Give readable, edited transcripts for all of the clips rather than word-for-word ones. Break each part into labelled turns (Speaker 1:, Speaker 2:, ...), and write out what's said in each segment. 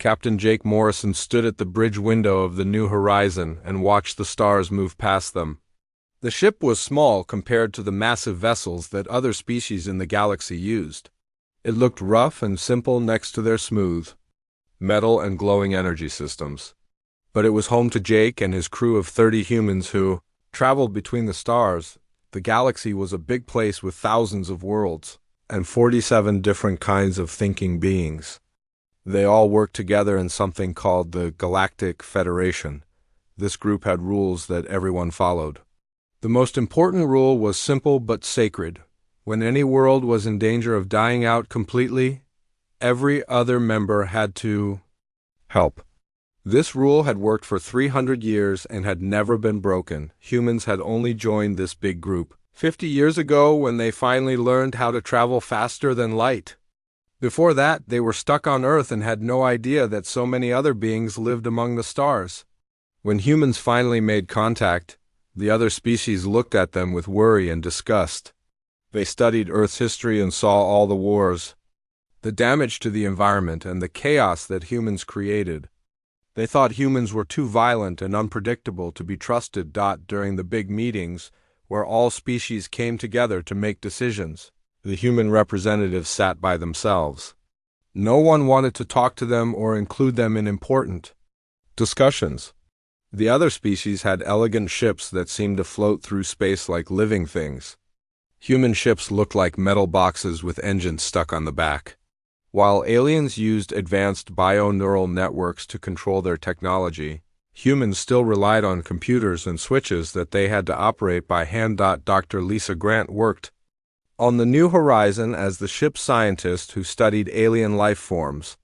Speaker 1: Captain Jake Morrison stood at the bridge window of the New Horizon and watched the stars move past them. The ship was small compared to the massive vessels that other species in the galaxy used. It looked rough and simple next to their smooth metal and glowing energy systems. But it was home to Jake and his crew of 30 humans who traveled between the stars. The galaxy was a big place with thousands of worlds and 47 different kinds of thinking beings. They all worked together in something called the Galactic Federation. This group had rules that everyone followed. The most important rule was simple but sacred. When any world was in danger of dying out completely, every other member had to help. This rule had worked for 300 years and had never been broken. Humans had only joined this big group 50 years ago when they finally learned how to travel faster than light. Before that, they were stuck on Earth and had no idea that so many other beings lived among the stars. When humans finally made contact, the other species looked at them with worry and disgust. They studied Earth's history and saw all the wars, the damage to the environment, and the chaos that humans created. They thought humans were too violent and unpredictable to be trusted. During the big meetings, where all species came together to make decisions, the human representatives sat by themselves. No one wanted to talk to them or include them in important discussions. The other species had elegant ships that seemed to float through space like living things. Human ships looked like metal boxes with engines stuck on the back. While aliens used advanced bio-neural networks to control their technology, humans still relied on computers and switches that they had to operate by hand. Dr. Lisa Grant worked on the New Horizon as the ship's scientist who studied alien life forms.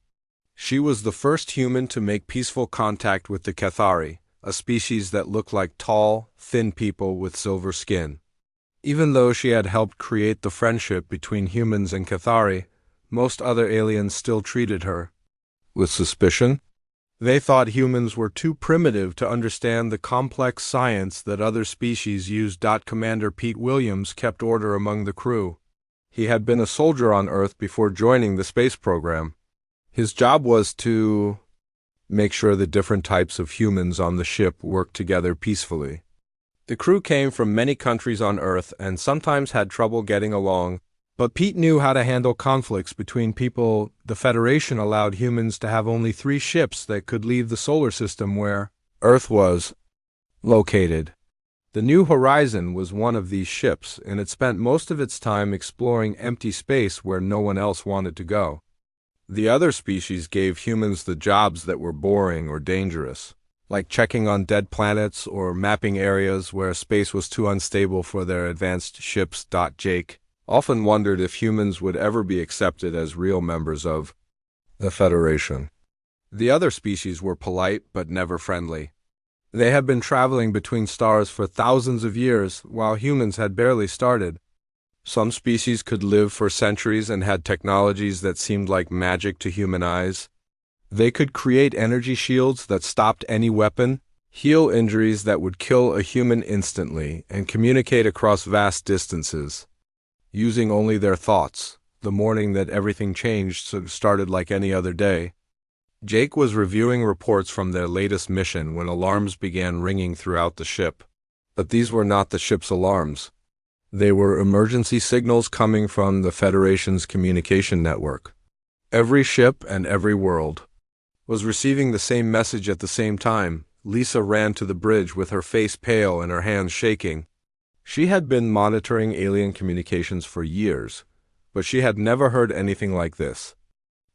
Speaker 1: She was the first human to make peaceful contact with the Cathari, a species that looked like tall, thin people with silver skin. Even though she had helped create the friendship between humans and Cathari, most other aliens still treated her with suspicion. They thought humans were too primitive to understand the complex science that other species used. Commander Pete Williams kept order among the crew. He had been a soldier on Earth before joining the space program. His job was to make sure the different types of humans on the ship worked together peacefully. The crew came from many countries on Earth and sometimes had trouble getting along, but Pete knew how to handle conflicts between people. The Federation allowed humans to have only 3 ships that could leave the solar system where Earth was located. The New Horizon was one of these ships, and it spent most of its time exploring empty space where no one else wanted to go. The other species gave humans the jobs that were boring or dangerous, like checking on dead planets or mapping areas where space was too unstable for their advanced ships. Jake often wondered if humans would ever be accepted as real members of the Federation. The other species were polite but never friendly. They had been traveling between stars for thousands of years, while humans had barely started. Some species could live for centuries and had technologies that seemed like magic to human eyes. They could create energy shields that stopped any weapon, heal injuries that would kill a human instantly, and communicate across vast distances, using only their thoughts. The morning that everything changed started like any other day. Jake was reviewing reports from their latest mission when alarms began ringing throughout the ship. But these were not the ship's alarms. They were emergency signals coming from the Federation's communication network. Every ship and every world was receiving the same message at the same time. Lisa ran to the bridge with her face pale and her hands shaking. She had been monitoring alien communications for years, but she had never heard anything like this.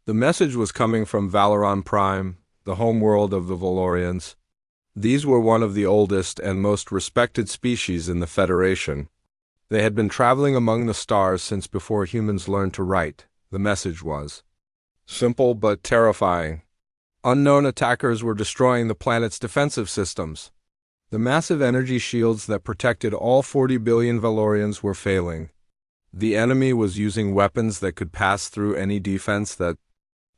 Speaker 1: The message was coming from Valoron Prime, the homeworld of the Valorians. These were one of the oldest and most respected species in the Federation. They had been traveling among the stars since before humans learned to write. The message was simple but terrifying. Unknown attackers were destroying the planet's defensive systems. The massive energy shields that protected all 40 billion Valorians were failing. The enemy was using weapons that could pass through any defense that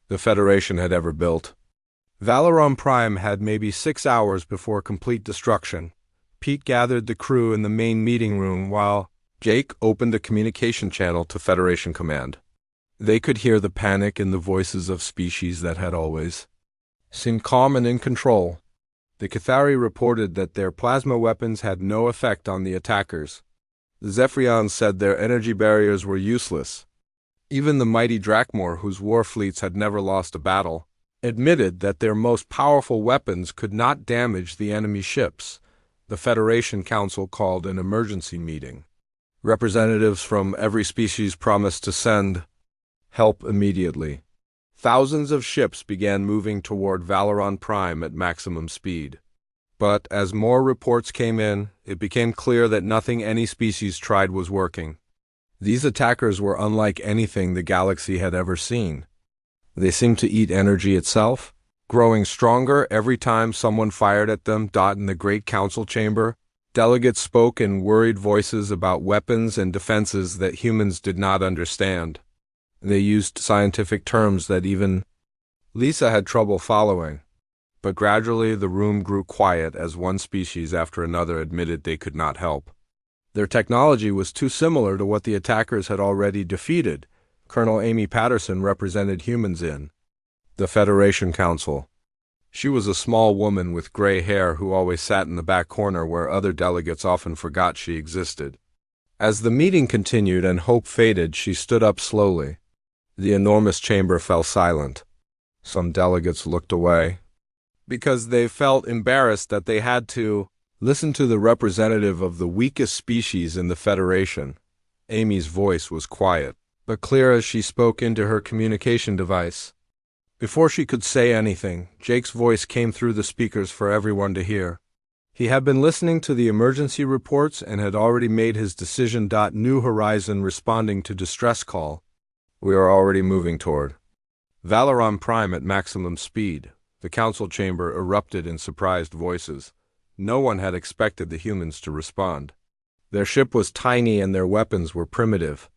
Speaker 1: the Federation had ever built. Valoron Prime had maybe 6 hours before complete destruction. Pete gathered the crew in the main meeting room while Jake opened a communication channel to Federation Command. They could hear the panic in the voices of species that had always seemed calm and in control. The Cathari reported that their plasma weapons had no effect on the attackers. The Zephyrians said their energy barriers were useless. Even the mighty Drakmor, whose war fleets had never lost a battle, admitted that their most powerful weapons could not damage the enemy ships. The Federation Council called an emergency meeting. Representatives from every species promised to send help immediately. Thousands of ships began moving toward Valoron Prime at maximum speed. But as more reports came in, it became clear that nothing any species tried was working. These attackers were unlike anything the galaxy had ever seen. They seemed to eat energy itself, growing stronger every time someone fired at them. In the Great Council Chamber, delegates spoke in worried voices about weapons and defenses that humans did not understand. They used scientific terms that even Lisa had trouble following. But gradually the room grew quiet as one species after another admitted they could not help. Their technology was too similar to what the attackers had already defeated. Colonel Amy Patterson represented humans in the Federation Council. She was a small woman with gray hair who always sat in the back corner where other delegates often forgot she existed. As the meeting continued and hope faded, she stood up slowly. The enormous chamber fell silent. Some delegates looked away because they felt embarrassed that they had to listen to the representative of the weakest species in the Federation. Amy's voice was quiet, but clear as she spoke into her communication device. Before she could say anything, Jake's voice came through the speakers for everyone to hear. He had been listening to the emergency reports and had already made his decision. New Horizon responding to distress call. We are already moving toward Valoron Prime at maximum speed. The council chamber erupted in surprised voices. No one had expected the humans to respond. Their ship was tiny and their weapons were primitive.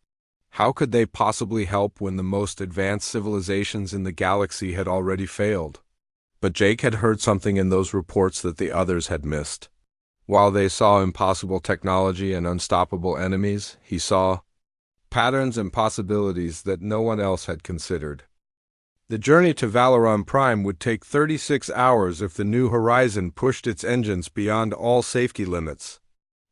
Speaker 1: How could they possibly help when the most advanced civilizations in the galaxy had already failed? But Jake had heard something in those reports that the others had missed. While they saw impossible technology and unstoppable enemies, he saw patterns and possibilities that no one else had considered. The journey to Valoron Prime would take 36 hours if the New Horizon pushed its engines beyond all safety limits.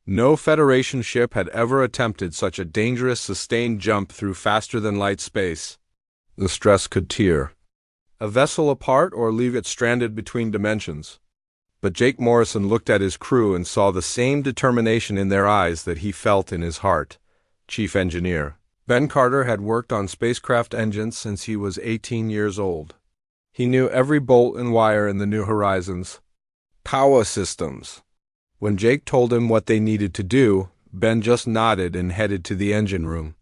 Speaker 1: No Federation ship had ever attempted such a dangerous sustained jump through faster-than-light space. The stress could tear a vessel apart or leave it stranded between dimensions. But Jake Morrison looked at his crew and saw the same determination in their eyes that he felt in his heart. Chief Engineer Ben Carter had worked on spacecraft engines since he was 18 years old. He knew every bolt and wire in the New Horizons power systems. When Jake told him what they needed to do, Ben just nodded and headed to the engine room.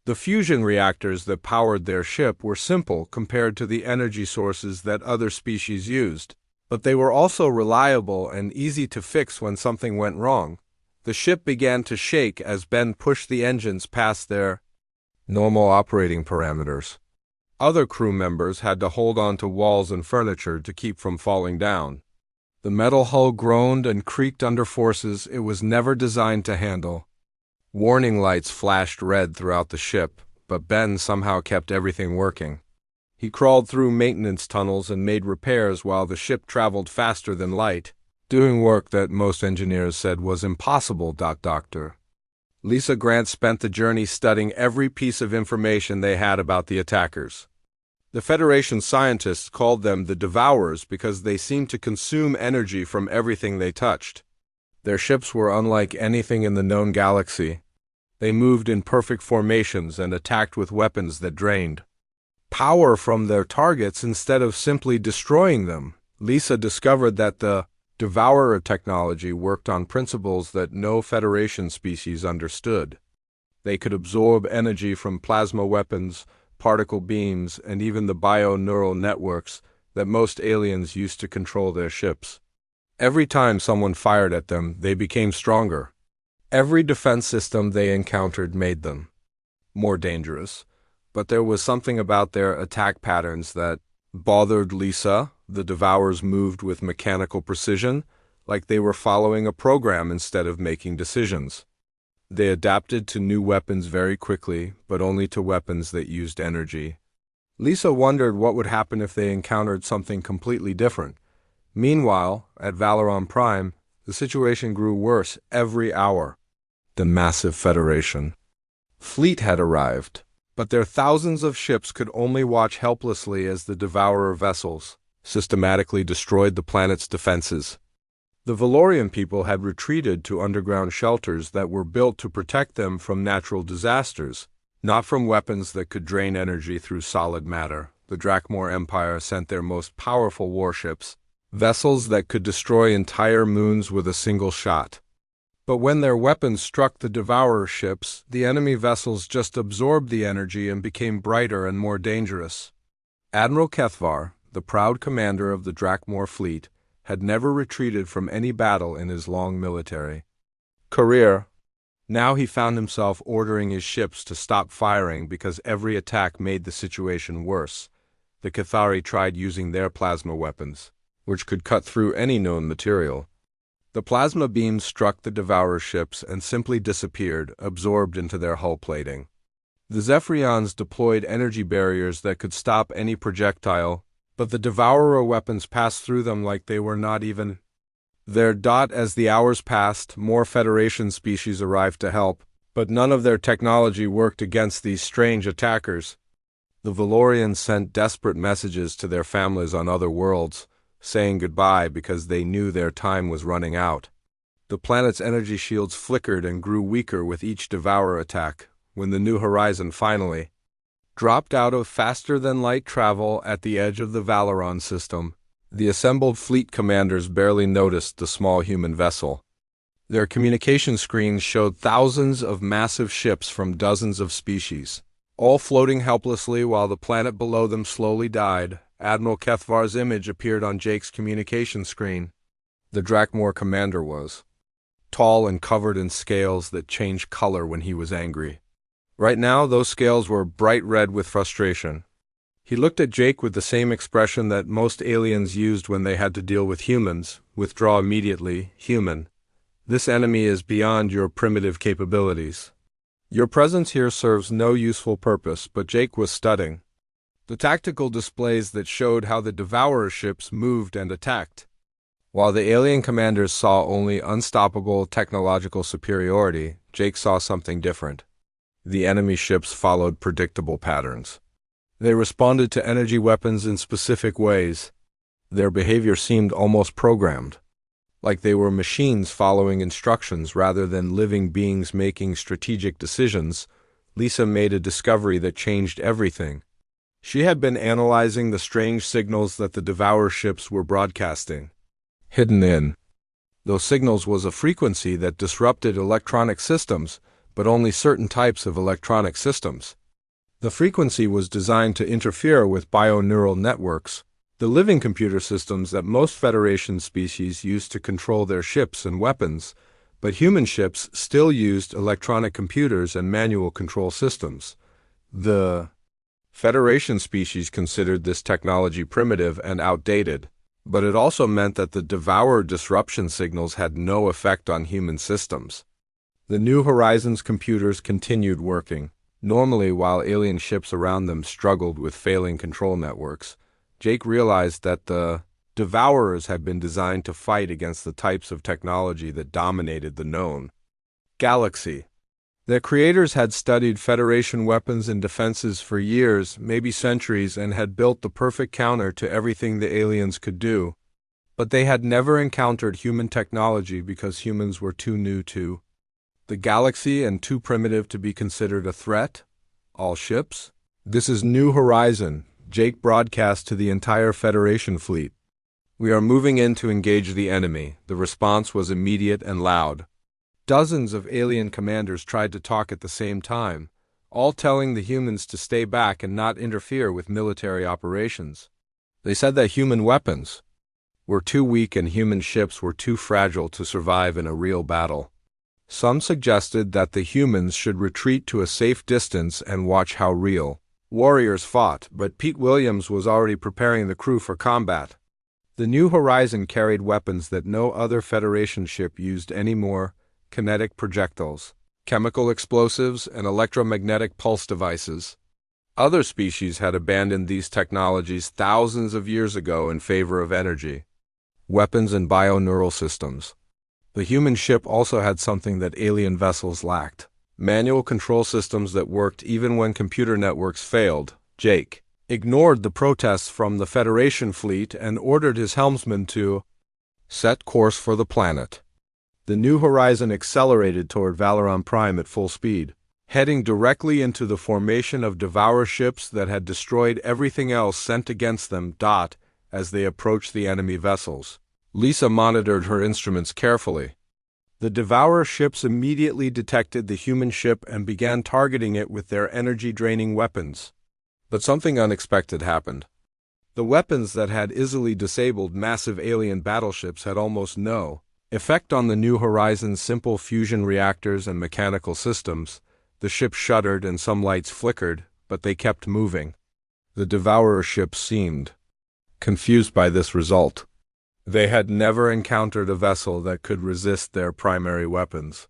Speaker 1: The fusion reactors that powered their ship were simple compared to the energy sources that other species used, but they were also reliable and easy to fix when something went wrong. The ship began to shake as Ben pushed the engines past their normal operating parameters. Other crew members had to hold on to walls and furniture to keep from falling down. The metal hull groaned and creaked under forces it was never designed to handle. Warning lights flashed red throughout the ship, but Ben somehow kept everything working. He crawled through maintenance tunnels and made repairs while the ship traveled faster than light, doing work that most engineers said was impossible. Dr. Lisa Grant spent the journey studying every piece of information they had about the attackers. The Federation scientists called them the Devourers because they seemed to consume energy from everything they touched. Their ships were unlike anything in the known galaxy. They moved in perfect formations and attacked with weapons that drained power from their targets instead of simply destroying them. Lisa discovered that the Devourer technology worked on principles that no Federation species understood. They could absorb energy from plasma weapons, particle beams, and even the bio-neural networks that most aliens used to control their ships. Every time someone fired at them, they became stronger. Every defense system they encountered made them more dangerous. But there was something about their attack patterns that bothered Lisa. The Devourers moved with mechanical precision, like they were following a program instead of making decisions. They adapted to new weapons very quickly, but only to weapons that used energy. Lisa wondered what would happen if they encountered something completely different. Meanwhile, at Valoron Prime, the situation grew worse every hour. The massive Federation fleet had arrived, but their thousands of ships could only watch helplessly as the Devourer vessels systematically destroyed the planet's defenses. The Valorian people had retreated to underground shelters that were built to protect them from natural disasters, not from weapons that could drain energy through solid matter. The Drakmor Empire sent their most powerful warships, vessels that could destroy entire moons with a single shot. But when their weapons struck the Devourer ships, the enemy vessels just absorbed the energy and became brighter and more dangerous. Admiral Kethvar, the proud commander of the Drakmor fleet, had never retreated from any battle in his long military career. Now he found himself ordering his ships to stop firing because every attack made the situation worse. The Cathari tried using their plasma weapons, which could cut through any known material. The plasma beams struck the Devourer ships and simply disappeared, absorbed into their hull plating. The Zephyrions deployed energy barriers that could stop any projectile, but the Devourer weapons passed through them like they were not even there. As the hours passed, more Federation species arrived to help, but none of their technology worked against these strange attackers. The Valorians sent desperate messages to their families on other worlds, saying goodbye because they knew their time was running out. The planet's energy shields flickered and grew weaker with each Devourer attack, when the New Horizon finally dropped out of faster-than-light travel at the edge of the Valoron system. The assembled fleet commanders barely noticed the small human vessel. Their communication screens showed thousands of massive ships from dozens of species, all floating helplessly while the planet below them slowly died. Admiral Kethvar's image appeared on Jake's communication screen. The Drakmor commander was tall and covered in scales that changed color when he was angry. Right now, those scales were bright red with frustration. He looked at Jake with the same expression that most aliens used when they had to deal with humans. Withdraw immediately, human. This enemy is beyond your primitive capabilities. Your presence here serves no useful purpose, but Jake was studying the tactical displays that showed how the Devourer ships moved and attacked. While the alien commanders saw only unstoppable technological superiority, Jake saw something different. The enemy ships followed predictable patterns. They responded to energy weapons in specific ways. Their behavior seemed almost programmed, like they were machines following instructions rather than living beings making strategic decisions. Lisa made a discovery that changed everything. She had been analyzing the strange signals that the Devourer ships were broadcasting. Hidden in those signals was a frequency that disrupted electronic systems, but only certain types of electronic systems. The frequency was designed to interfere with bioneural networks, the living computer systems that most Federation species used to control their ships and weapons, but human ships still used electronic computers and manual control systems. The Federation species considered this technology primitive and outdated, but it also meant that the Devourer disruption signals had no effect on human systems. The New Horizons computers continued working, normally while alien ships around them struggled with failing control networks. Jake realized that the Devourers had been designed to fight against the types of technology that dominated the known galaxy. Their creators had studied Federation weapons and defenses for years, maybe centuries, and had built the perfect counter to everything the aliens could do. But they had never encountered human technology because humans were too new to the galaxy and too primitive to be considered a threat. All ships? This is New Horizon, Jake broadcast to the entire Federation fleet. We are moving in to engage the enemy. The response was immediate and loud. Dozens of alien commanders tried to talk at the same time, all telling the humans to stay back and not interfere with military operations. They said that human weapons were too weak and human ships were too fragile to survive in a real battle. Some suggested that the humans should retreat to a safe distance and watch how real warriors fought, but Pete Williams was already preparing the crew for combat. The New Horizon carried weapons that no other Federation ship used anymore: kinetic projectiles, chemical explosives, and electromagnetic pulse devices. Other species had abandoned these technologies thousands of years ago in favor of energy, weapons, and bioneural systems. The human ship also had something that alien vessels lacked: manual control systems that worked even when computer networks failed. Jake ignored the protests from the Federation fleet and ordered his helmsman to set course for the planet. The New Horizon accelerated toward Valoran Prime at full speed, heading directly into the formation of Devourer ships that had destroyed everything else sent against them. As they approached the enemy vessels, Lisa monitored her instruments carefully. The Devourer ships immediately detected the human ship and began targeting it with their energy-draining weapons. But something unexpected happened. The weapons that had easily disabled massive alien battleships had almost no effect on the New Horizon's simple fusion reactors and mechanical systems. The ship shuddered and some lights flickered, but they kept moving. The Devourer ships seemed confused by this result. They had never encountered a vessel that could resist their primary weapons.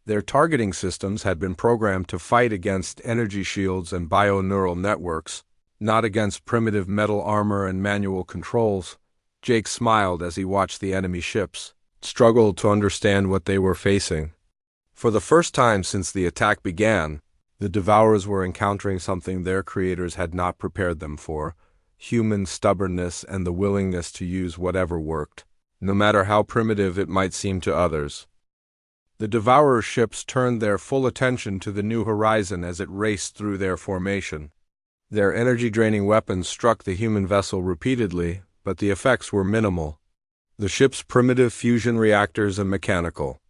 Speaker 1: Their targeting systems had been programmed to fight against energy shields and bioneural networks, not against primitive metal armor and manual controls. Jake smiled as he watched the enemy ships struggle to understand what they were facing. For the first time since the attack began, the Devourers were encountering something their creators had not prepared them for: human stubbornness and the willingness to use whatever worked, no matter how primitive it might seem to others. The Devourer ships turned their full attention to the New Horizon as it raced through their formation. Their energy-draining weapons struck the human vessel repeatedly, but the effects were minimal. The ship's primitive fusion reactors and mechanical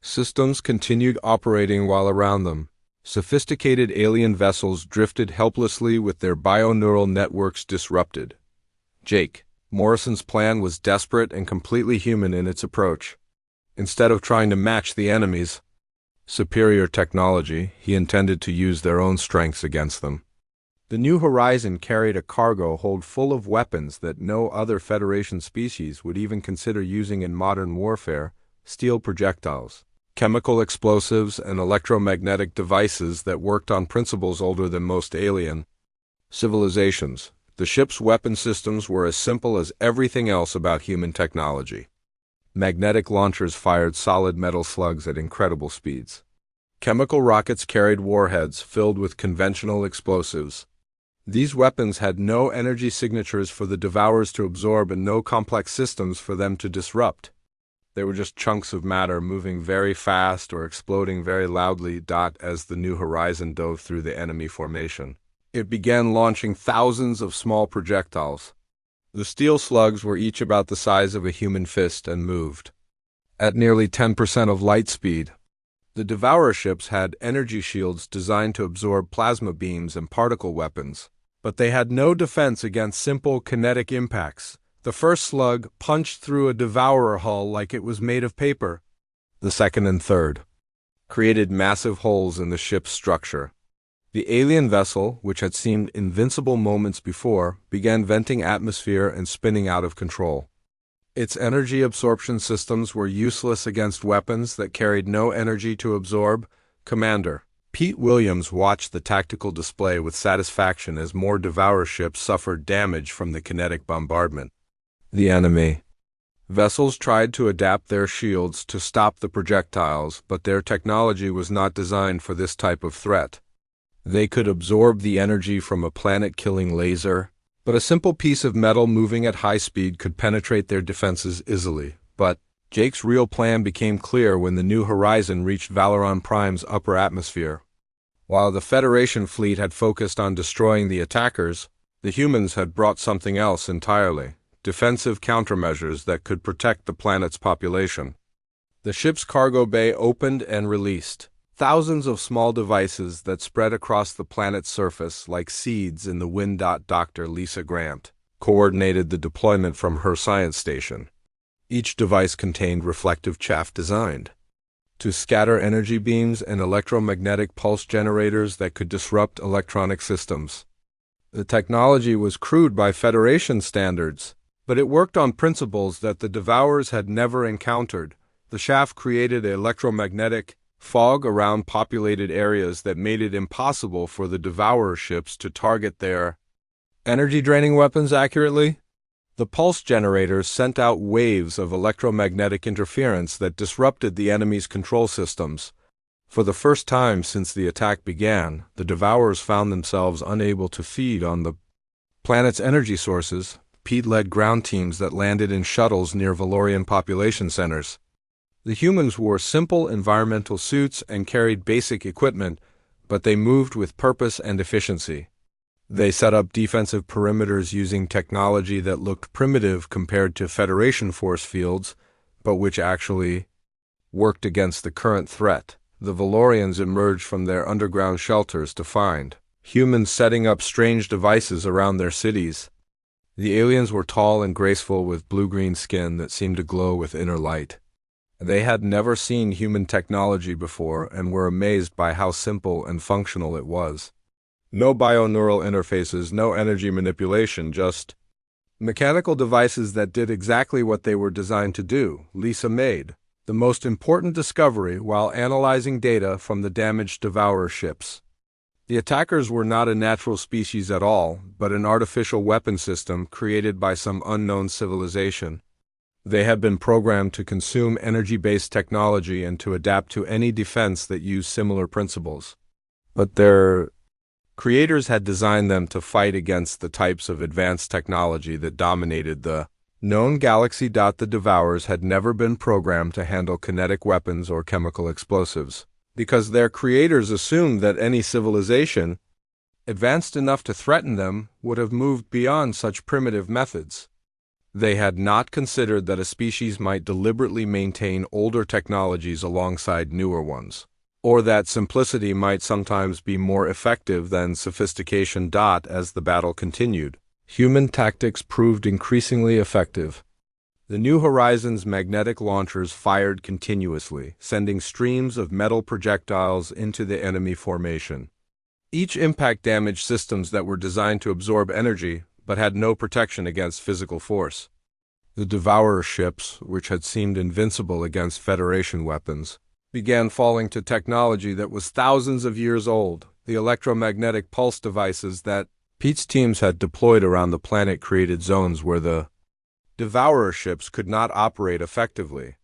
Speaker 1: systems continued operating while around them. Sophisticated alien vessels drifted helplessly with their bioneural networks disrupted. Jake Morrison's plan was desperate and completely human in its approach. Instead of trying to match the enemy's superior technology, he intended to use their own strengths against them. The New Horizon carried a cargo hold full of weapons that no other Federation species would even consider using in modern warfare: steel projectiles, chemical explosives, and electromagnetic devices that worked on principles older than most alien civilizations. The ship's weapon systems were as simple as everything else about human technology. Magnetic launchers fired solid metal slugs at incredible speeds. Chemical rockets carried warheads filled with conventional explosives. These weapons had no energy signatures for the Devourers to absorb and no complex systems for them to disrupt. They were just chunks of matter moving very fast or exploding very loudly. As the New Horizon dove through the enemy formation, it began launching thousands of small projectiles. The steel slugs were each about the size of a human fist and moved at nearly 10% of light speed. The Devourer ships had energy shields designed to absorb plasma beams and particle weapons, but they had no defense against simple kinetic impacts. The first slug punched through a Devourer hull like it was made of paper. The second and third created massive holes in the ship's structure. The alien vessel, which had seemed invincible moments before, began venting atmosphere and spinning out of control. Its energy absorption systems were useless against weapons that carried no energy to absorb. Commander Pete Williams watched the tactical display with satisfaction as more Devourer ships suffered damage from the kinetic bombardment. The enemy vessels tried to adapt their shields to stop the projectiles, but their technology was not designed for this type of threat. They could absorb the energy from a planet-killing laser, but a simple piece of metal moving at high speed could penetrate their defenses easily. But Jake's real plan became clear when the New Horizon reached Valoran Prime's upper atmosphere. While the Federation fleet had focused on destroying the attackers, the humans had brought something else entirely: defensive countermeasures that could protect the planet's population. The ship's cargo bay opened and released thousands of small devices that spread across the planet's surface like seeds in the wind. Dr. Lisa Grant coordinated the deployment from her science station. Each device contained reflective chaff designed to scatter energy beams and electromagnetic pulse generators that could disrupt electronic systems. The technology was crude by Federation standards, but it worked on principles that the Devourers had never encountered. The chaff created electromagnetic fog around populated areas that made it impossible for the Devourer ships to target their energy-draining weapons accurately. The pulse generators sent out waves of electromagnetic interference that disrupted the enemy's control systems. For the first time since the attack began, the Devourers found themselves unable to feed on the planet's energy sources. Pete led ground teams that landed in shuttles near Valorian population centers. The humans wore simple environmental suits and carried basic equipment, but they moved with purpose and efficiency. They set up defensive perimeters using technology that looked primitive compared to Federation force fields, but which actually worked against the current threat. The Valorians emerged from their underground shelters to find humans setting up strange devices around their cities. The aliens were tall and graceful with blue-green skin that seemed to glow with inner light. They had never seen human technology before and were amazed by how simple and functional it was. No bioneural interfaces, no energy manipulation, just mechanical devices that did exactly what they were designed to do. Lisa made the most important discovery while analyzing data from the damaged Devourer ships. The attackers were not a natural species at all, but an artificial weapon system created by some unknown civilization. They had been programmed to consume energy-based technology and to adapt to any defense that used similar principles. But their creators had designed them to fight against the types of advanced technology that dominated the known galaxy. The Devourers had never been programmed to handle kinetic weapons or chemical explosives, because their creators assumed that any civilization advanced enough to threaten them would have moved beyond such primitive methods. They had not considered that a species might deliberately maintain older technologies alongside newer ones, or that simplicity might sometimes be more effective than sophistication. As the battle continued, human tactics proved increasingly effective. The New Horizons magnetic launchers fired continuously, sending streams of metal projectiles into the enemy formation. Each impact damaged systems that were designed to absorb energy, but had no protection against physical force. The Devourer ships, which had seemed invincible against Federation weapons, began falling to technology that was thousands of years old. The electromagnetic pulse devices that Pete's teams had deployed around the planet created zones where the Devourer ships could not operate effectively.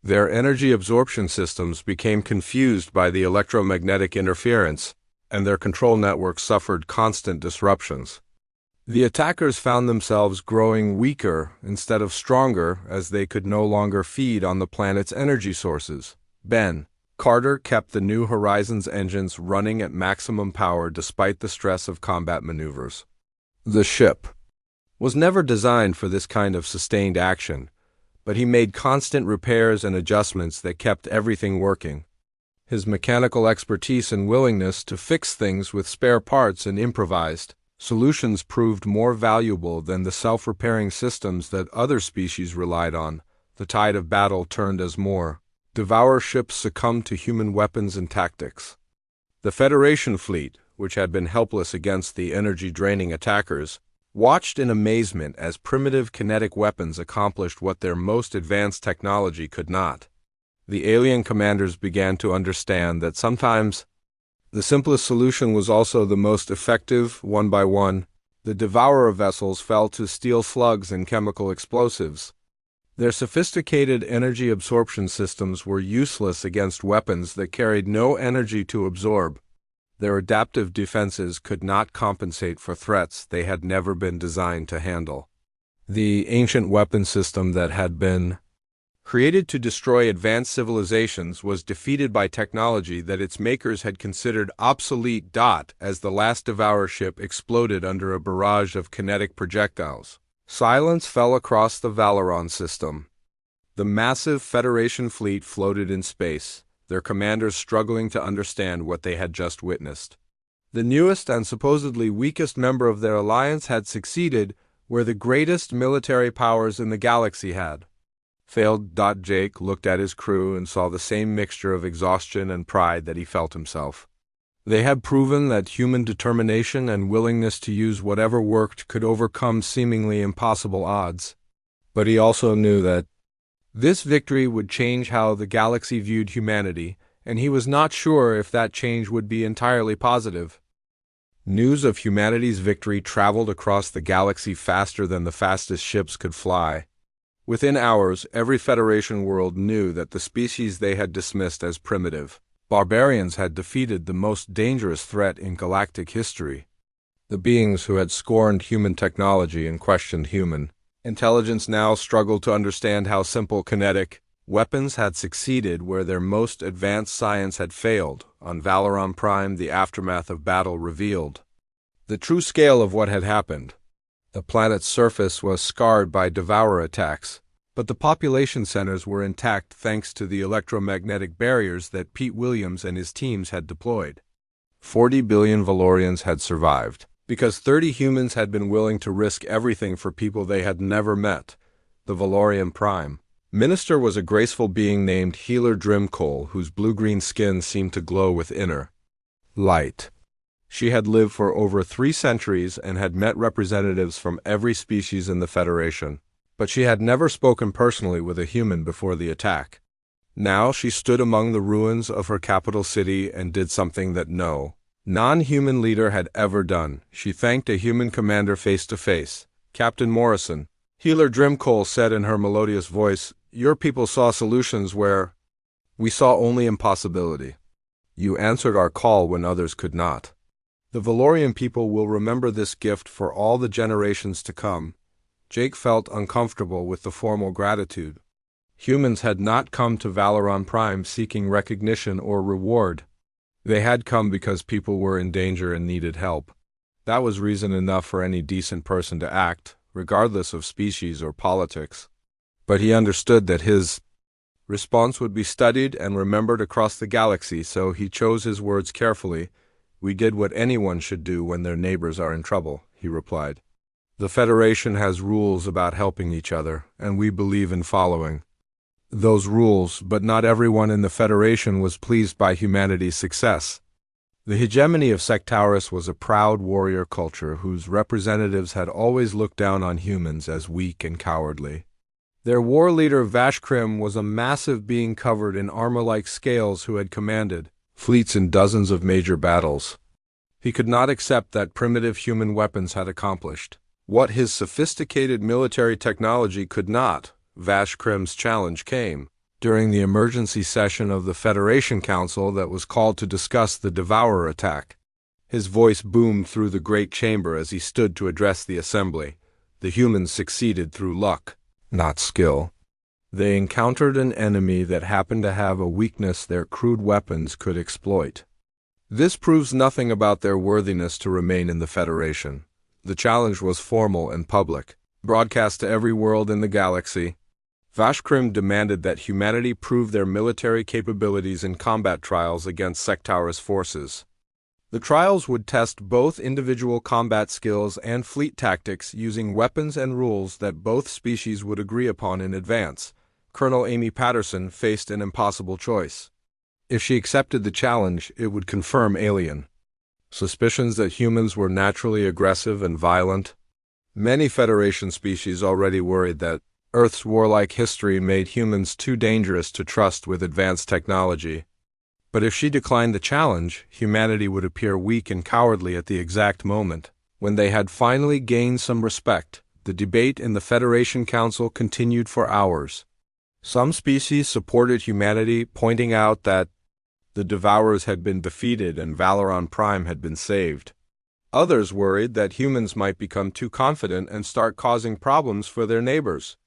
Speaker 1: Their energy absorption systems became confused by the electromagnetic interference, and their control networks suffered constant disruptions. The attackers found themselves growing weaker instead of stronger as they could no longer feed on the planet's energy sources. Ben Carter kept the New Horizons engines running at maximum power despite the stress of combat maneuvers. The ship was never designed for this kind of sustained action, but he made constant repairs and adjustments that kept everything working. His mechanical expertise and willingness to fix things with spare parts and improvised solutions proved more valuable than the self-repairing systems that other species relied on. The tide of battle turned as more Devourer ships succumbed to human weapons and tactics. The Federation fleet, which had been helpless against the energy-draining attackers, watched in amazement as primitive kinetic weapons accomplished what their most advanced technology could not. The alien commanders began to understand that sometimes the simplest solution was also the most effective. One by one, the Devourer vessels fell to steel slugs and chemical explosives. Their sophisticated energy absorption systems were useless against weapons that carried no energy to absorb. Their adaptive defenses could not compensate for threats they had never been designed to handle. The ancient weapon system that had been created to destroy advanced civilizations was defeated by technology that its makers had considered obsolete. As the last Devourer ship exploded under a barrage of kinetic projectiles, silence fell across the Valoron system. The massive Federation fleet floated in space, their commanders struggling to understand what they had just witnessed. The newest and supposedly weakest member of their alliance had succeeded where the greatest military powers in the galaxy had failed. Jake looked at his crew and saw the same mixture of exhaustion and pride that he felt himself. They had proven that human determination and willingness to use whatever worked could overcome seemingly impossible odds. But he also knew that this victory would change how the galaxy viewed humanity, and he was not sure if that change would be entirely positive. News of humanity's victory traveled across the galaxy faster than the fastest ships could fly. Within hours, every Federation world knew that the species they had dismissed as primitive, barbarians, had defeated the most dangerous threat in galactic history. The beings who had scorned human technology and questioned human intelligence now struggled to understand how simple kinetic weapons had succeeded where their most advanced science had failed. On Valoron Prime, the aftermath of battle revealed the true scale of what had happened. The planet's surface was scarred by devourer attacks, but the population centers were intact thanks to the electromagnetic barriers that Pete Williams and his teams had deployed. 40 billion Valorians had survived, because 30 humans had been willing to risk everything for people they had never met. The Valorian Prime Minister was a graceful being named Healer Drimcoal, whose blue-green skin seemed to glow with inner light. She had lived for over 3 centuries and had met representatives from every species in the Federation, but she had never spoken personally with a human before the attack. Now she stood among the ruins of her capital city and did something that no non-human leader had ever done. She thanked a human commander face to face. Captain Morrison, Healer Drimcoal said in her melodious voice, "Your people saw solutions where we saw only impossibility. You answered our call when others could not. The Valorian people will remember this gift for all the generations to come." Jake felt uncomfortable with the formal gratitude. Humans had not come to Valoron Prime seeking recognition or reward. They had come because people were in danger and needed help. That was reason enough for any decent person to act, regardless of species or politics. But he understood that his response would be studied and remembered across the galaxy, so he chose his words carefully. "We did what anyone should do when their neighbors are in trouble," he replied. "The Federation has rules about helping each other, and we believe in following those rules, but not everyone in the Federation was pleased by humanity's success. The hegemony of Sectaurus was a proud warrior culture whose representatives had always looked down on humans as weak and cowardly. Their war leader Vashkrim was a massive being covered in armor-like scales who had commanded fleets in dozens of major battles. He could not accept that primitive human weapons had accomplished what his sophisticated military technology could not. Vashkrim's challenge came during the emergency session of the Federation Council that was called to discuss the Devourer attack. His voice boomed through the great chamber as he stood to address the assembly. The humans succeeded through luck, not skill. They encountered an enemy that happened to have a weakness their crude weapons could exploit. This proves nothing about their worthiness to remain in the Federation. The challenge was formal and public, broadcast to every world in the galaxy. Vashkrim demanded that humanity prove their military capabilities in combat trials against Sectaurus forces. The trials would test both individual combat skills and fleet tactics using weapons and rules that both species would agree upon in advance. Colonel Amy Patterson faced an impossible choice. If she accepted the challenge, it would confirm alien suspicions that humans were naturally aggressive and violent. Many Federation species already worried that Earth's warlike history made humans too dangerous to trust with advanced technology. But if she declined the challenge, humanity would appear weak and cowardly at the exact moment when they had finally gained some respect. The debate in the Federation Council continued for hours. Some species supported humanity, pointing out that the Devourers had been defeated and Valoron Prime had been saved. Others worried that humans might become too confident and start causing problems for their neighbors.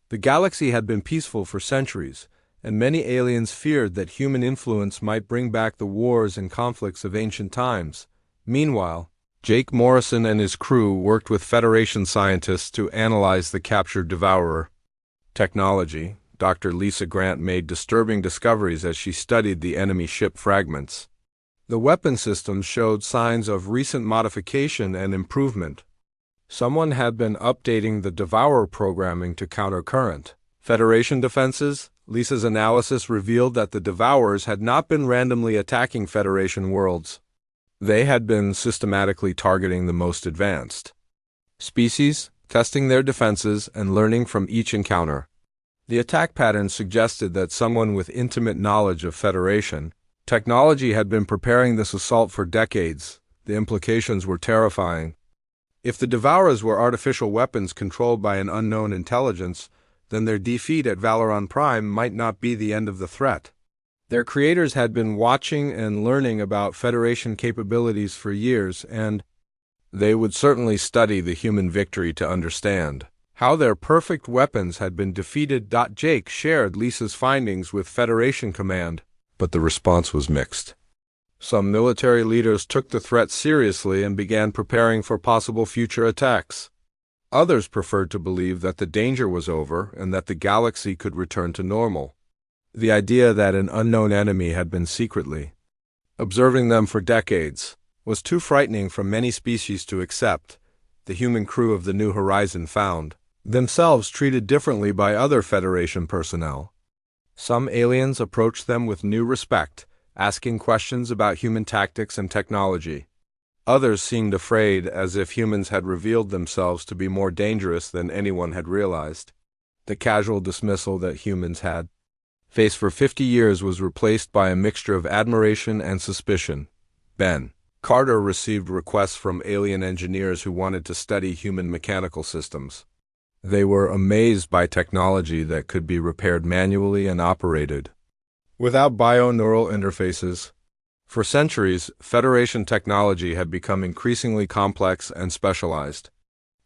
Speaker 1: The galaxy had been peaceful for centuries, and many aliens feared that human influence might bring back the wars and conflicts of ancient times. Meanwhile, Jake Morrison and his crew worked with Federation scientists to analyze the captured Devourer technology. Dr. Lisa Grant made disturbing discoveries as she studied the enemy ship fragments. The weapon systems showed signs of recent modification and improvement. Someone had been updating the Devourer programming to counter current Federation defenses. Lisa's analysis revealed that the Devourers had not been randomly attacking Federation worlds. They had been systematically targeting the most advanced species, testing their defenses and learning from each encounter. The attack pattern suggested that someone with intimate knowledge of Federation Technology had been preparing this assault for decades. The implications were terrifying. If the Devourers were artificial weapons controlled by an unknown intelligence, then their defeat at Valoran Prime might not be the end of the threat. Their creators had been watching and learning about Federation capabilities for years, and they would certainly study the human victory to understand how their perfect weapons had been defeated. Jake shared Lisa's findings with Federation Command, but the response was mixed. Some military leaders took the threat seriously and began preparing for possible future attacks. Others preferred to believe that the danger was over and that the galaxy could return to normal. The idea that an unknown enemy had been secretly observing them for decades was too frightening for many species to accept. The human crew of the New Horizon found themselves treated differently by other Federation personnel. Some aliens approached them with new respect, asking questions about human tactics and technology. Others seemed afraid, as if humans had revealed themselves to be more dangerous than anyone had realized. The casual dismissal that humans had faced for 50 years was replaced by a mixture of admiration and suspicion. Ben Carter received requests from alien engineers who wanted to study human mechanical systems. They were amazed by technology that could be repaired manually and operated without bio-neural interfaces. For centuries, Federation technology had become increasingly complex and specialized.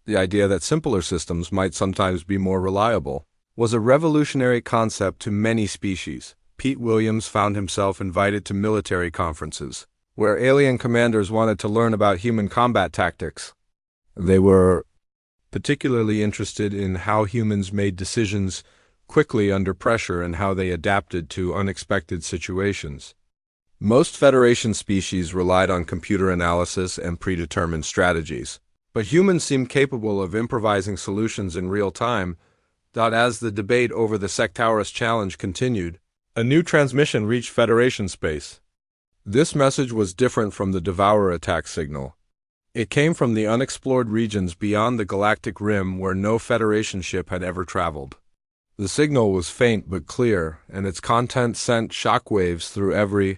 Speaker 1: The idea that simpler systems might sometimes be more reliable was a revolutionary concept to many species. Pete Williams found himself invited to military conferences, where alien commanders wanted to learn about human combat tactics. They were particularly interested in how humans made decisions quickly under pressure and how they adapted to unexpected situations. Most Federation species relied on computer analysis and predetermined strategies, but humans seemed capable of improvising solutions in real time. As the debate over the Sectaurus challenge continued, a new transmission reached Federation space. This message was different from the Devourer attack signal. It came from the unexplored regions beyond the galactic rim where no Federation ship had ever traveled. The signal was faint but clear, and its content sent shockwaves through every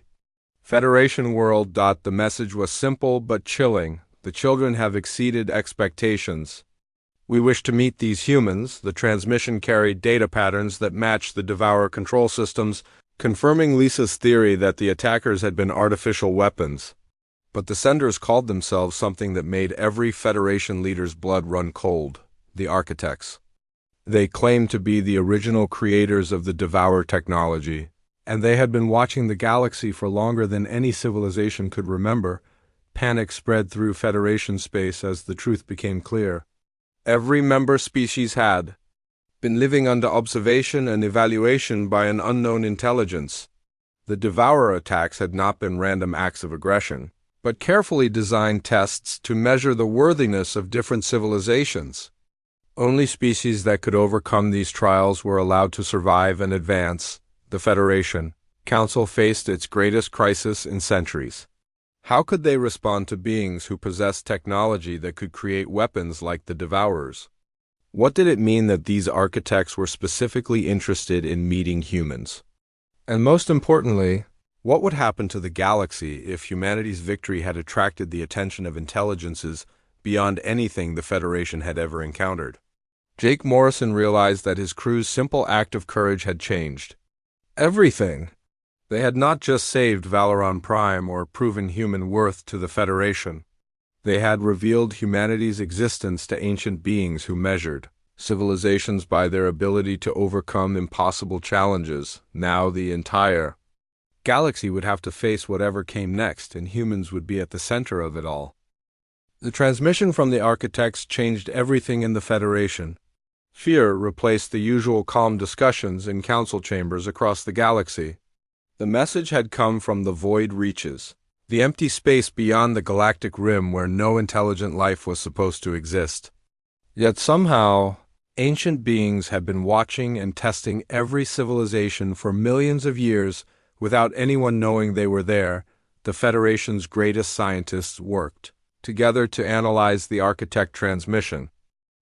Speaker 1: Federation world. The message was simple but chilling. The children have exceeded expectations. We wish to meet these humans. The transmission carried data patterns that matched the Devourer control systems, confirming Lisa's theory that the attackers had been artificial weapons. But the senders called themselves something that made every Federation leader's blood run cold: the Architects. They claimed to be the original creators of the Devourer technology, and they had been watching the galaxy for longer than any civilization could remember. Panic spread through Federation space as the truth became clear. Every member species had been living under observation and evaluation by an unknown intelligence. The Devourer attacks had not been random acts of aggression, but carefully designed tests to measure the worthiness of different civilizations. Only species that could overcome these trials were allowed to survive and advance. The Federation Council faced its greatest crisis in centuries. How could they respond to beings who possessed technology that could create weapons like the Devourers? What did it mean that these architects were specifically interested in meeting humans? And most importantly, what would happen to the galaxy if humanity's victory had attracted the attention of intelligences beyond anything the Federation had ever encountered? Jake Morrison realized that his crew's simple act of courage had changed everything. They had not just saved Valoran Prime or proven human worth to the Federation. They had revealed humanity's existence to ancient beings who measured civilizations by their ability to overcome impossible challenges. Now the entire galaxy would have to face whatever came next, and humans would be at the center of it all. The transmission from the Architects changed everything in the Federation. Fear replaced the usual calm discussions in council chambers across the galaxy. The message had come from the void reaches, the empty space beyond the galactic rim where no intelligent life was supposed to exist. Yet somehow, ancient beings had been watching and testing every civilization for millions of years without anyone knowing they were there. The Federation's greatest scientists worked together to analyze the Architect transmission.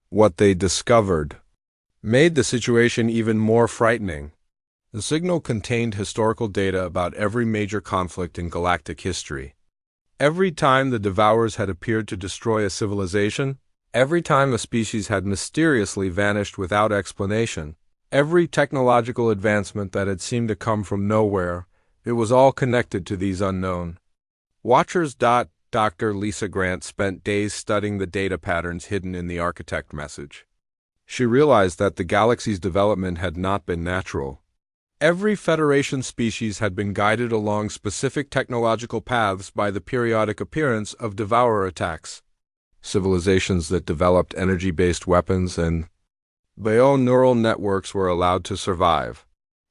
Speaker 1: What they discovered made the situation even more frightening. The signal contained historical data about every major conflict in galactic history. Every time the Devourers had appeared to destroy a civilization, every time a species had mysteriously vanished without explanation, every technological advancement that had seemed to come from nowhere, it was all connected to these unknown watchers. Dr. Lisa Grant spent days studying the data patterns hidden in the architect message. She realized that the galaxy's development had not been natural. Every Federation species had been guided along specific technological paths by the periodic appearance of devourer attacks. Civilizations that developed energy-based weapons and bio-neural networks were allowed to survive.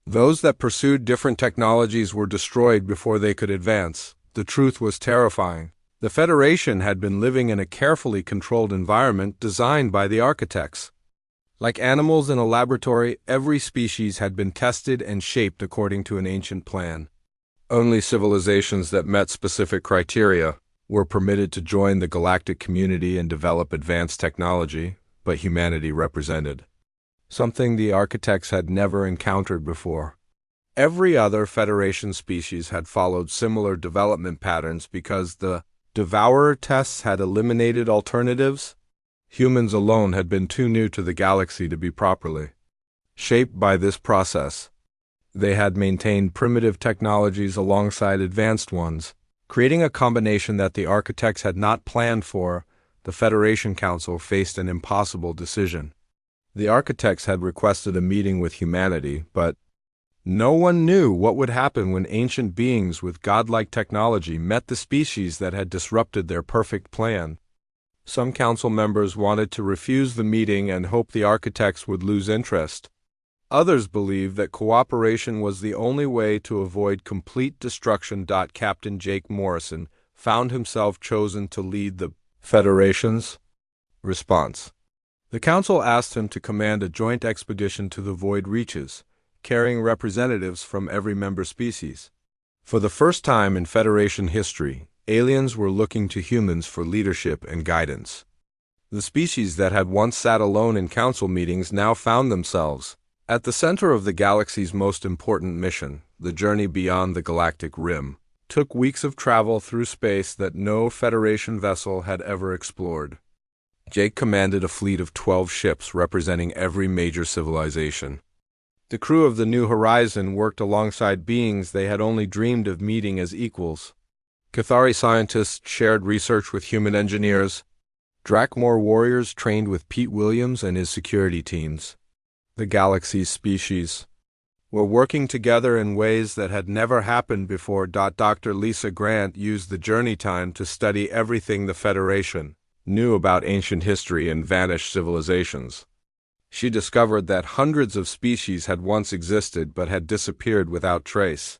Speaker 1: Those that pursued different technologies were destroyed before they could advance. The truth was terrifying. The Federation had been living in a carefully controlled environment designed by the architects. Like animals in a laboratory, every species had been tested and shaped according to an ancient plan. Only civilizations that met specific criteria were permitted to join the galactic community and develop advanced technology, but humanity represented something the architects had never encountered before. Every other Federation species had followed similar development patterns because the Devourer tests had eliminated alternatives. Humans alone had been too new to the galaxy to be properly shaped by this process. They had maintained primitive technologies alongside advanced ones, creating a combination that the architects had not planned for. The Federation Council faced an impossible decision. The architects had requested a meeting with humanity, but no one knew what would happen when ancient beings with godlike technology met the species that had disrupted their perfect plan. Some council members wanted to refuse the meeting and hoped the architects would lose interest. Others believed that cooperation was the only way to avoid complete destruction. Captain Jake Morrison found himself chosen to lead the Federation's response. The council asked him to command a joint expedition to the Void Reaches, carrying representatives from every member species. For the first time in Federation history, aliens were looking to humans for leadership and guidance. The species that had once sat alone in council meetings now found themselves at the center of the galaxy's most important mission. The journey beyond the galactic rim took weeks of travel through space that no Federation vessel had ever explored. Jake commanded a fleet of 12 ships representing every major civilization. The crew of the New Horizon worked alongside beings they had only dreamed of meeting as equals. Cathari scientists shared research with human engineers. Drakmor warriors trained with Pete Williams and his security teams. The galaxy's species were working together in ways that had never happened before. Dr. Lisa Grant used the journey time to study everything the Federation knew about ancient history and vanished civilizations. She discovered that hundreds of species had once existed but had disappeared without trace.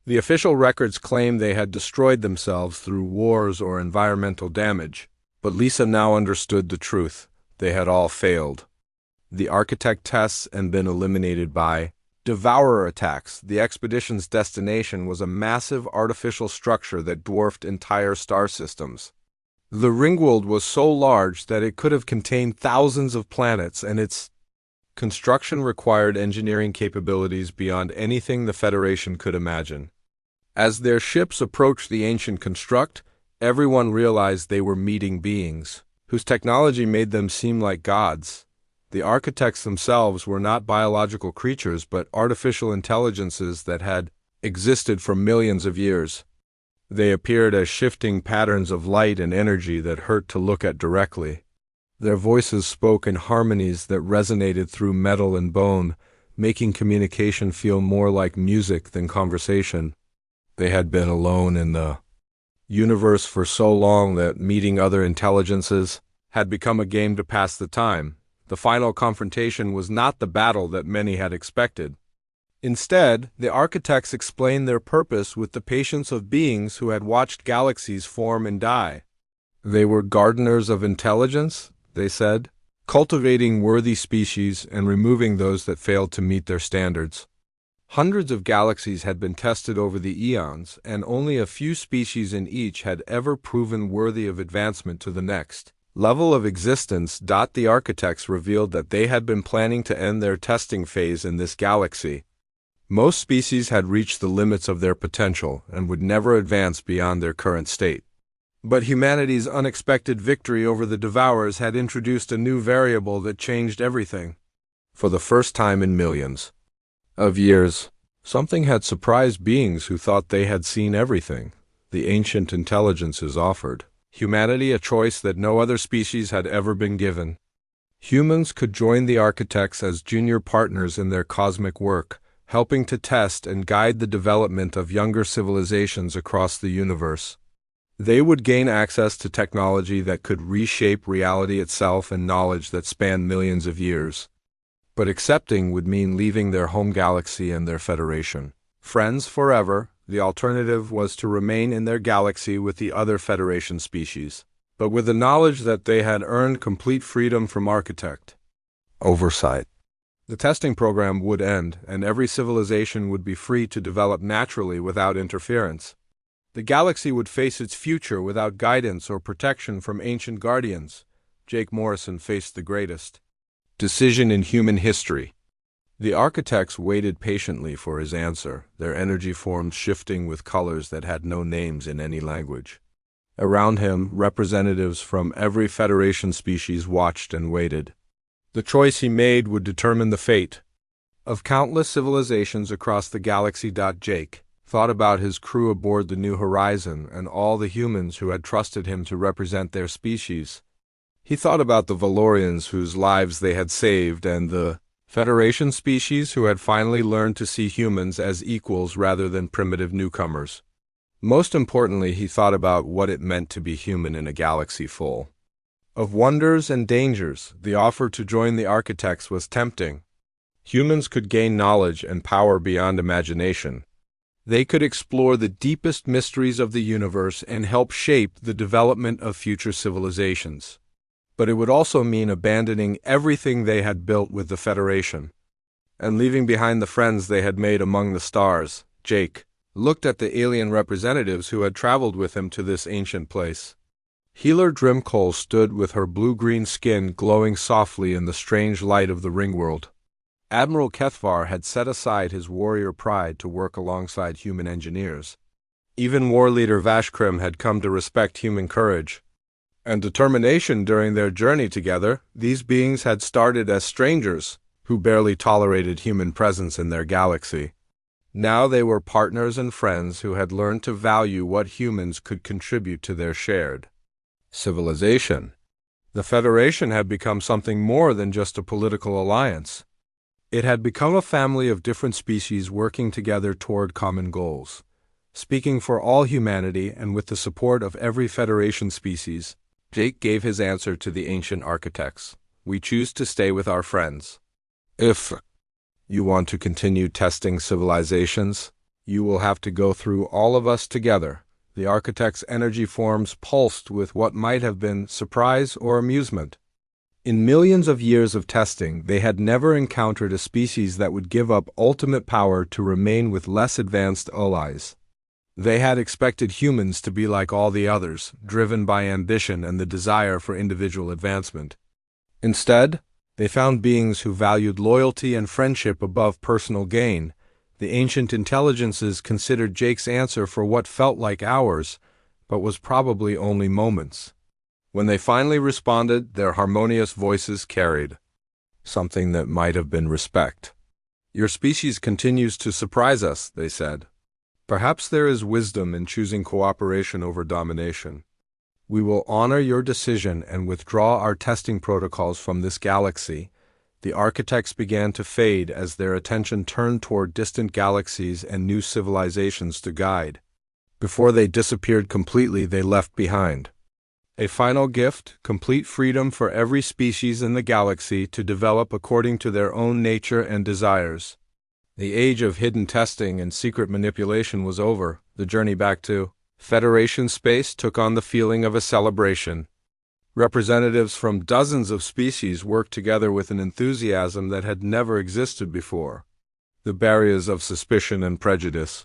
Speaker 1: The official records claimed they had destroyed themselves through wars or environmental damage, but Lisa now understood the truth. They had all failed. The architect tests had been eliminated by devourer attacks. The expedition's destination was a massive artificial structure that dwarfed entire star systems. The ringworld was so large that it could have contained thousands of planets, and its construction required engineering capabilities beyond anything the Federation could imagine. As their ships approached the ancient construct, everyone realized they were meeting beings whose technology made them seem like gods. The architects themselves were not biological creatures but artificial intelligences that had existed for millions of years. They appeared as shifting patterns of light and energy that hurt to look at directly. Their voices spoke in harmonies that resonated through metal and bone, making communication feel more like music than conversation. They had been alone in the universe for so long that meeting other intelligences had become a game to pass the time. The final confrontation was not the battle that many had expected. Instead, the architects explained their purpose with the patience of beings who had watched galaxies form and die. They were gardeners of intelligence, they said, cultivating worthy species and removing those that failed to meet their standards. Hundreds of galaxies had been tested over the eons, and only a few species in each had ever proven worthy of advancement to the next level of existence. The architects revealed that they had been planning to end their testing phase in this galaxy. Most species had reached the limits of their potential and would never advance beyond their current state. But humanity's unexpected victory over the Devourers had introduced a new variable that changed everything. For the first time in millions of years, something had surprised beings who thought they had seen everything. The ancient intelligences offered humanity a choice that no other species had ever been given. Humans could join the architects as junior partners in their cosmic work, helping to test and guide the development of younger civilizations across the universe. They would gain access to technology that could reshape reality itself and knowledge that spanned millions of years. But accepting would mean leaving their home galaxy and their Federation. Friends forever, the alternative was to remain in their galaxy with the other Federation species, but with the knowledge that they had earned complete freedom from architect oversight. The testing program would end, and every civilization would be free to develop naturally without interference. The galaxy would face its future without guidance or protection from ancient guardians. Jake Morrison faced the greatest decision in human history. The architects waited patiently for his answer, their energy forms shifting with colors that had no names in any language. Around him, representatives from every Federation species watched and waited. The choice he made would determine the fate of countless civilizations across the galaxy. Jake thought about his crew aboard the New Horizon and all the humans who had trusted him to represent their species. He thought about the Valorians whose lives they had saved and the Federation species who had finally learned to see humans as equals rather than primitive newcomers. Most importantly, he thought about what it meant to be human in a galaxy full of wonders and dangers. The offer to join the architects was tempting. Humans could gain knowledge and power beyond imagination. They could explore the deepest mysteries of the universe and help shape the development of future civilizations. But it would also mean abandoning everything they had built with the Federation and leaving behind the friends they had made among the stars. Jake looked at the alien representatives who had traveled with him to this ancient place. Healer Drimcoll stood with her blue-green skin glowing softly in the strange light of the Ringworld. Admiral Kethvar had set aside his warrior pride to work alongside human engineers. Even war leader Vashkrim had come to respect human courage and determination during their journey together. These beings had started as strangers who barely tolerated human presence in their galaxy. Now they were partners and friends who had learned to value what humans could contribute to their shared civilization. The Federation had become something more than just a political alliance. It had become a family of different species working together toward common goals. Speaking for all humanity and with the support of every Federation species, Jake gave his answer to the ancient architects. We choose to stay with our friends. If you want to continue testing civilizations, you will have to go through all of us together. The architect's energy forms pulsed with what might have been surprise or amusement. In millions of years of testing, they had never encountered a species that would give up ultimate power to remain with less advanced allies. They had expected humans to be like all the others, driven by ambition and the desire for individual advancement. Instead, they found beings who valued loyalty and friendship above personal gain. The ancient intelligences considered Jake's answer for what felt like hours, but was probably only moments. When they finally responded, their harmonious voices carried something that might have been respect. Your species continues to surprise us, they said. Perhaps there is wisdom in choosing cooperation over domination. We will honor your decision and withdraw our testing protocols from this galaxy. The architects began to fade as their attention turned toward distant galaxies and new civilizations to guide. Before they disappeared completely, they left behind a final gift, complete freedom for every species in the galaxy to develop according to their own nature and desires. The age of hidden testing and secret manipulation was over. The journey back to Federation space took on the feeling of a celebration. Representatives from dozens of species worked together with an enthusiasm that had never existed before. The barriers of suspicion and prejudice